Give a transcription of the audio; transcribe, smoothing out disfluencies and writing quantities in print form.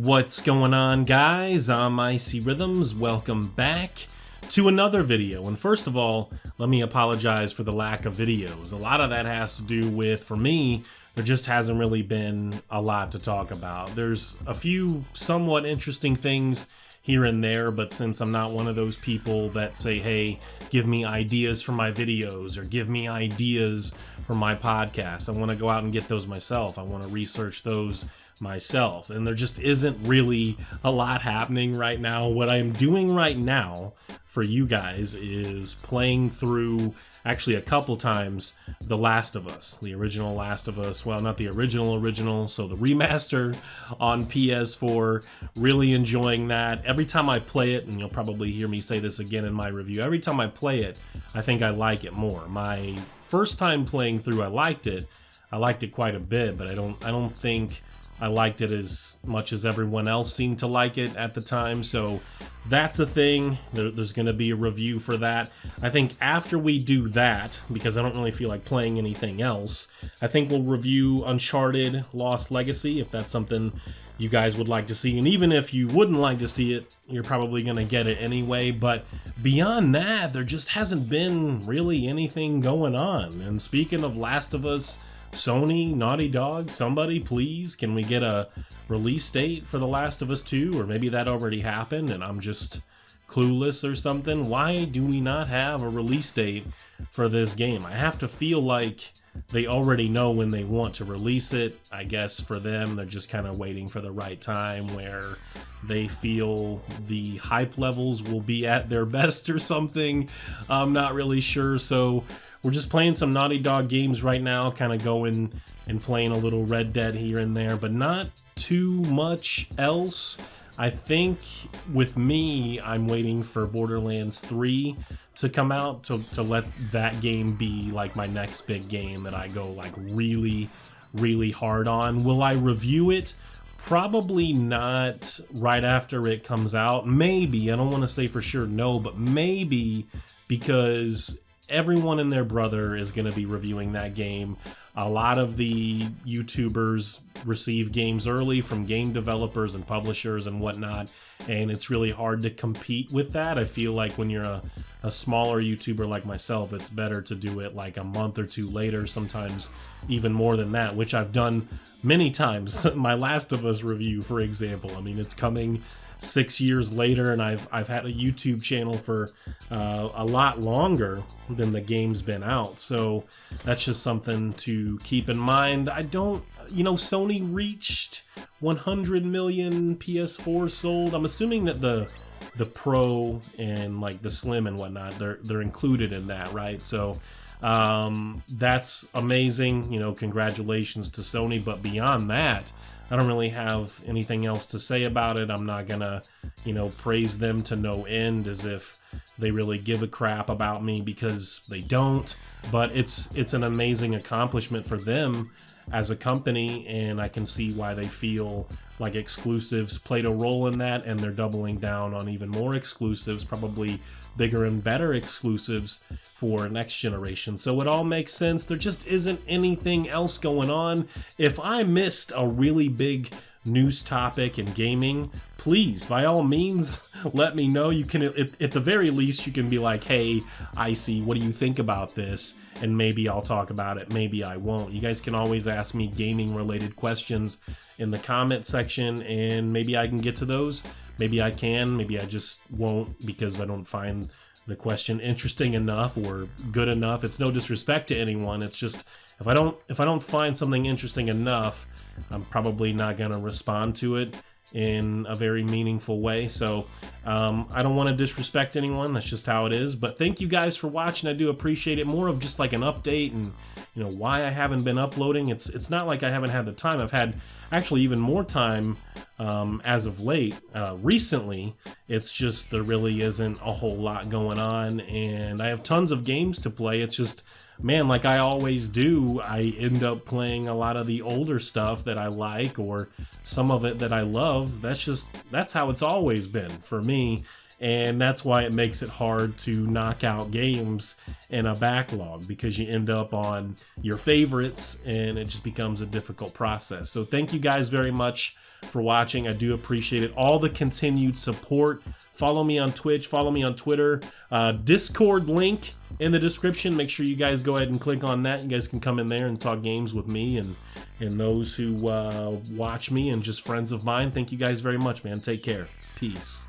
What's going on, guys? I'm Icy Rhythms. Welcome back to another video. And first of all, let me apologize for the lack of videos. A lot of that has to do with, for me, there just hasn't really been a lot to talk about. There's a few somewhat interesting things here and there, but since I'm not one of those people that say, hey, give me ideas for my videos or give me ideas for my podcast, I want to go out and get those myself. I want to research those myself, and there just isn't really a lot happening right now. What I'm doing right now for you guys is playing through, actually a couple times, The Last of Us, the original Last of Us. Well, not the original, so the remaster on PS4. Really enjoying that. Every time I play it, and you'll probably hear me say this again in my review, every time I play it, I think I like it more. My first time playing through, I liked it quite a bit, but I don't think I liked it as much as everyone else seemed to like it at the time. So that's a thing. There's going to be a review for that. I think after we do that, because I don't really feel like playing anything else, I think we'll review Uncharted Lost Legacy, if that's something you guys would like to see. And even if you wouldn't like to see it, you're probably going to get it anyway. But beyond that, there just hasn't been really anything going on. And speaking of Last of Us, Sony, Naughty Dog, somebody please, can we get a release date for The Last of Us 2? Or maybe that already happened and I'm just clueless or something. Why do we not have a release date for this game? I have to feel like they already know when they want to release it. I guess for them, they're just kind of waiting for the right time where they feel the hype levels will be at their best or something. I'm not really sure. So we're just playing some Naughty Dog games right now, kind of going and playing a little Red Dead here and there, but not too much else. I think with me, I'm waiting for Borderlands 3 to come out to let that game be like my next big game that I go like really, really hard on. Will I review it? Probably not right after it comes out. Maybe, I don't want to say for sure no, but maybe, because everyone and their brother is going to be reviewing that game. A lot of the YouTubers receive games early from game developers and publishers and whatnot, and it's really hard to compete with that. I feel like when you're a smaller YouTuber like myself, it's better to do it like a month or two later, sometimes even more than that, which I've done many times. My Last of Us review, for example, I mean, it's coming 6 years later, and I've had a YouTube channel for a lot longer than the game's been out. So that's just something to keep in mind. Sony reached 100 million PS4 sold. I'm assuming that the Pro and like the Slim and whatnot, they're included in that, right? So that's amazing. Congratulations to Sony. But beyond that, I don't really have anything else to say about it. I'm not gonna, praise them to no end as if they really give a crap about me, because they don't. But it's an amazing accomplishment for them as a company, and I can see why they feel like exclusives played a role in that, and they're doubling down on even more exclusives, probably bigger and better exclusives for next generation. So it all makes sense. There just isn't anything else going on. If I missed a really big news topic in gaming, please, by all means, let me know. You can, at the very least, you can be like, hey, Icy, what do you think about this? And maybe I'll talk about it, maybe I won't. You guys can always ask me gaming related questions in the comment section, and maybe I can get to those. Maybe I can, maybe I just won't, because I don't find the question interesting enough or good enough. It's no disrespect to anyone. It's just, if I don't find something interesting enough, I'm probably not going to respond to it in a very meaningful way. So I don't want to disrespect anyone. That's just how it is. But thank you guys for watching. I do appreciate it. More of just like an update and why I haven't been uploading. It's not like I haven't had the time. I've had actually even more time as of late. Recently, it's just there really isn't a whole lot going on, and I have tons of games to play. It's just, man, like I always do, I end up playing a lot of the older stuff that I like, or some of it that I love. That's how it's always been for me. And that's why it makes it hard to knock out games in a backlog, because you end up on your favorites and it just becomes a difficult process. So thank you guys very much for watching. I do appreciate it. All the continued support. Follow me on Twitch. Follow me on Twitter. Discord link in the description. Make sure you guys go ahead and click on that. You guys can come in there and talk games with me and those who watch me and just friends of mine. Thank you guys very much, man. Take care. Peace.